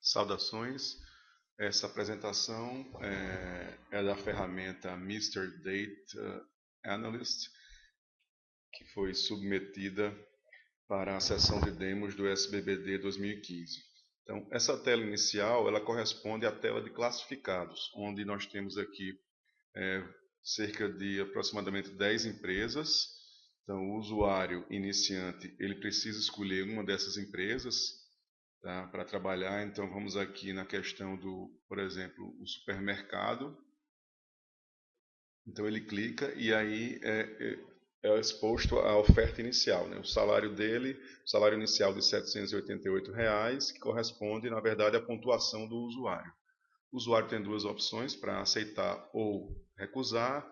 Saudações. Essa apresentação é da ferramenta Mr. Data Analyst, que foi submetida para a sessão de demos do SBBD 2015. Então, essa tela inicial ela corresponde à tela de classificados, onde nós temos aqui cerca de aproximadamente 10 empresas. Então, o usuário iniciante ele precisa escolher uma dessas empresas, tá, para trabalhar. Então vamos aqui na questão do, por exemplo, o supermercado. Então ele clica e aí é exposto a oferta inicial, né? O salário dele, o salário inicial de R$ 788, que corresponde, na verdade, à pontuação do usuário. O usuário tem duas opções para aceitar ou recusar.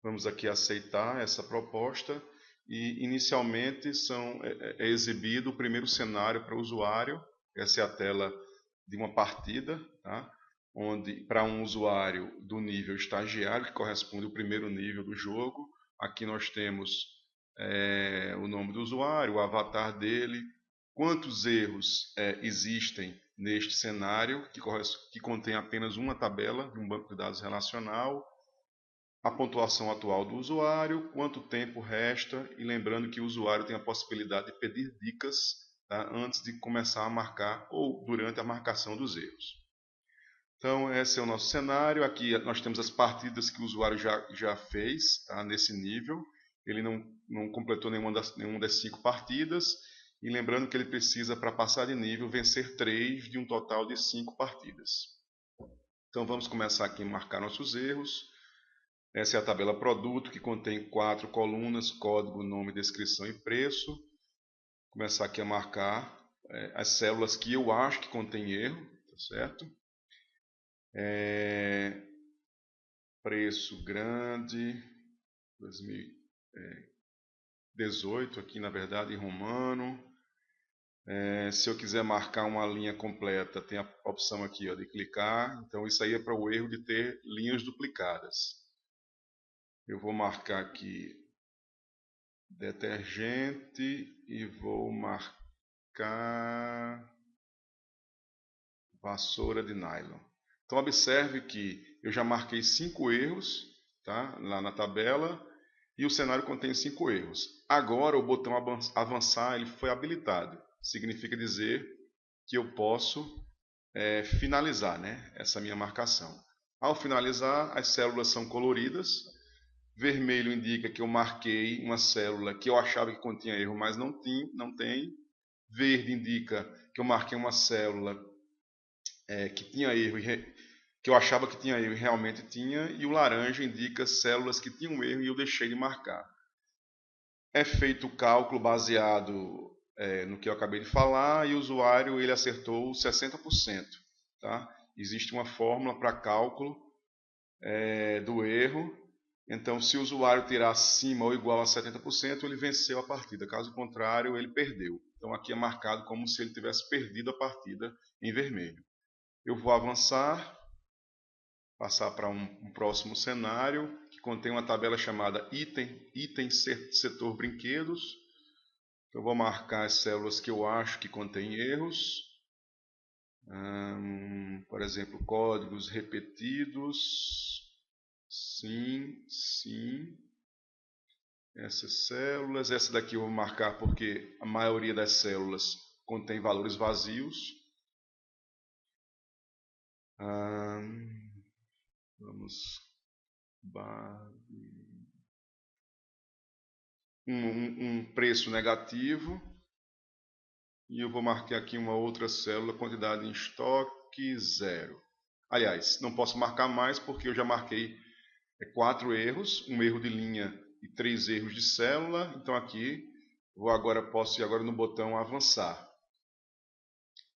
Vamos aqui aceitar essa proposta e inicialmente é exibido o primeiro cenário para o usuário. Essa é a tela de uma partida, tá? Onde para um usuário do nível estagiário, que corresponde ao primeiro nível do jogo, aqui nós temos o nome do usuário, o avatar dele, quantos erros existem neste cenário, que contém apenas uma tabela de um banco de dados relacional, a pontuação atual do usuário, quanto tempo resta, e lembrando que o usuário tem a possibilidade de pedir dicas, tá, antes de começar a marcar ou durante a marcação dos erros. Então, esse é o nosso cenário. Aqui nós temos as partidas que o usuário já fez, tá, nesse nível. Ele não completou nenhuma das 5 partidas. E lembrando que ele precisa, para passar de nível, vencer 3 de um total de 5 partidas. Então, vamos começar aqui a marcar nossos erros. Essa é a tabela produto, que contém 4 colunas, código, nome, descrição e preço. Vou começar aqui a marcar as células que eu acho que contém erro, tá certo? Preço grande, 2018, aqui na verdade em romano. Se eu quiser marcar uma linha completa, tem a opção aqui de clicar. Então isso aí é para o erro de ter linhas duplicadas. Eu vou marcar aqui detergente e vou marcar vassoura de nylon. Então observe que eu já marquei 5 erros, tá, lá na tabela, e o cenário contém 5 erros. Agora o botão avançar ele foi habilitado. Significa dizer que eu posso finalizar, né, essa minha marcação. Ao finalizar, as células são coloridas. Vermelho indica que eu marquei uma célula que eu achava que continha erro, mas não tem. Verde indica que eu marquei uma célula que tinha erro, que eu achava que tinha erro e realmente tinha. E o laranja indica células que tinham erro e eu deixei de marcar. É feito o cálculo baseado no que eu acabei de falar e o usuário ele acertou 60%. Tá? Existe uma fórmula para cálculo do erro. Então, se o usuário tirar acima ou igual a 70%, ele venceu a partida. Caso contrário, ele perdeu. Então, aqui é marcado como se ele tivesse perdido a partida em vermelho. Eu vou avançar, passar para um próximo cenário, que contém uma tabela chamada item setor brinquedos. Eu vou marcar as células que eu acho que contêm erros. Por exemplo, códigos repetidos. Sim. Essas células. Essa daqui eu vou marcar porque a maioria das células contém valores vazios. Vamos. Um preço negativo. E eu vou marcar aqui uma outra célula, quantidade em estoque, 0. Aliás, não posso marcar mais porque eu já marquei 4 erros, um erro de linha e 3 erros de célula. Então aqui posso ir agora no botão avançar.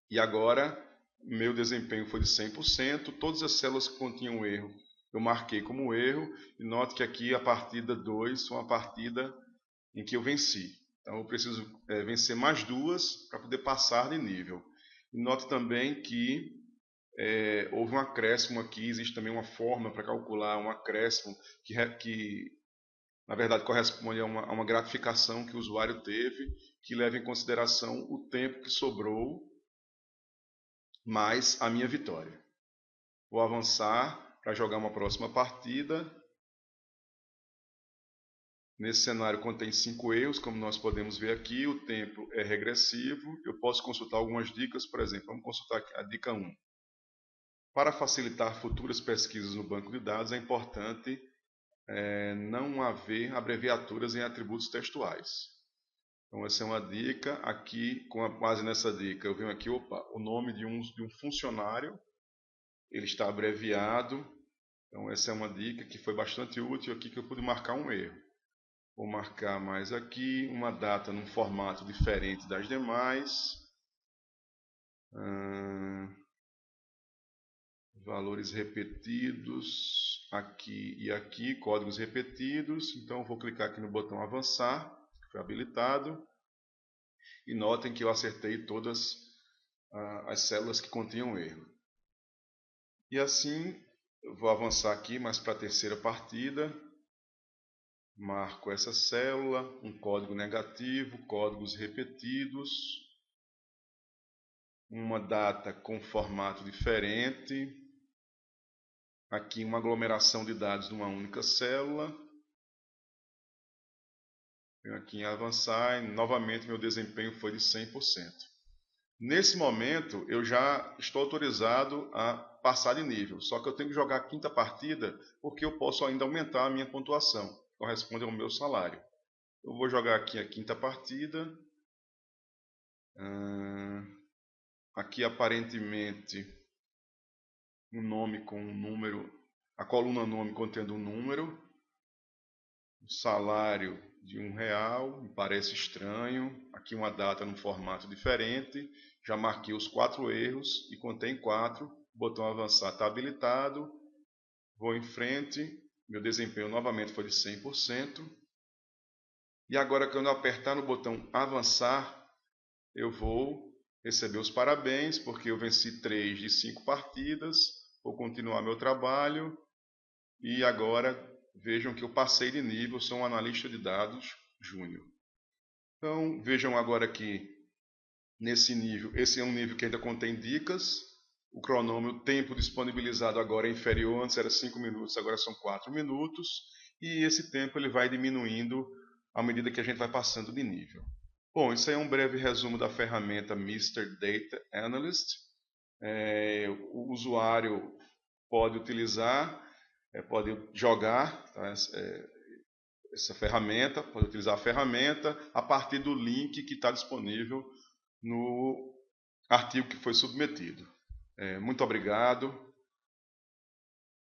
E agora meu desempenho foi de 100%. Todas as células que continham erro eu marquei como erro. E note que aqui a partida 2 foi uma partida em que eu venci. Então eu preciso vencer mais 2 para poder passar de nível. E note também que houve um acréscimo aqui, existe também uma forma para calcular um acréscimo que na verdade corresponde a uma gratificação que o usuário teve, que leva em consideração o tempo que sobrou mais a minha vitória. Vou avançar para jogar uma próxima partida. Nesse cenário contém 5 erros, como nós podemos ver aqui, o tempo é regressivo. Eu posso consultar algumas dicas, por exemplo, vamos consultar aqui a dica 1. Para facilitar futuras pesquisas no banco de dados, é importante não haver abreviaturas em atributos textuais. Então essa é uma dica. Aqui, com base nessa dica, eu venho aqui, o nome de um funcionário, ele está abreviado. Então essa é uma dica que foi bastante útil aqui, que eu pude marcar um erro. Vou marcar mais aqui, uma data num formato diferente das demais. Valores repetidos, aqui e aqui, códigos repetidos. Então vou clicar aqui no botão avançar, que foi habilitado. E notem que eu acertei todas as células que continham erro. E assim, eu vou avançar aqui mais para a terceira partida. Marco essa célula, um código negativo, códigos repetidos, uma data com formato diferente, aqui uma aglomeração de dados numa única célula. Venho aqui em avançar e novamente meu desempenho foi de 100%. Nesse momento eu já estou autorizado a passar de nível, só que eu tenho que jogar a quinta partida porque eu posso ainda aumentar a minha pontuação, que corresponde ao meu salário. Eu vou jogar aqui a quinta partida. Aqui aparentemente um nome com um número, a coluna nome contendo um número, o salário de R$1, me parece estranho. Aqui uma data num formato diferente. Já marquei os 4 erros e contém 4. O botão avançar está habilitado. Vou em frente. Meu desempenho novamente foi de 100%. E agora, quando eu apertar no botão avançar, eu vou receber os parabéns, porque eu venci 3 de 5 partidas. Vou continuar meu trabalho. E agora, vejam que eu passei de nível, sou um analista de dados júnior. Então, vejam agora que nesse nível, esse é um nível que ainda contém dicas. O cronômetro, o tempo disponibilizado agora é inferior, antes era 5 minutos, agora são 4 minutos. E esse tempo ele vai diminuindo à medida que a gente vai passando de nível. Bom, isso aí é um breve resumo da ferramenta Mr. Data Analyst. O usuário pode utilizar, pode jogar essa ferramenta, pode utilizar a ferramenta a partir do link que está disponível no artigo que foi submetido. Muito obrigado.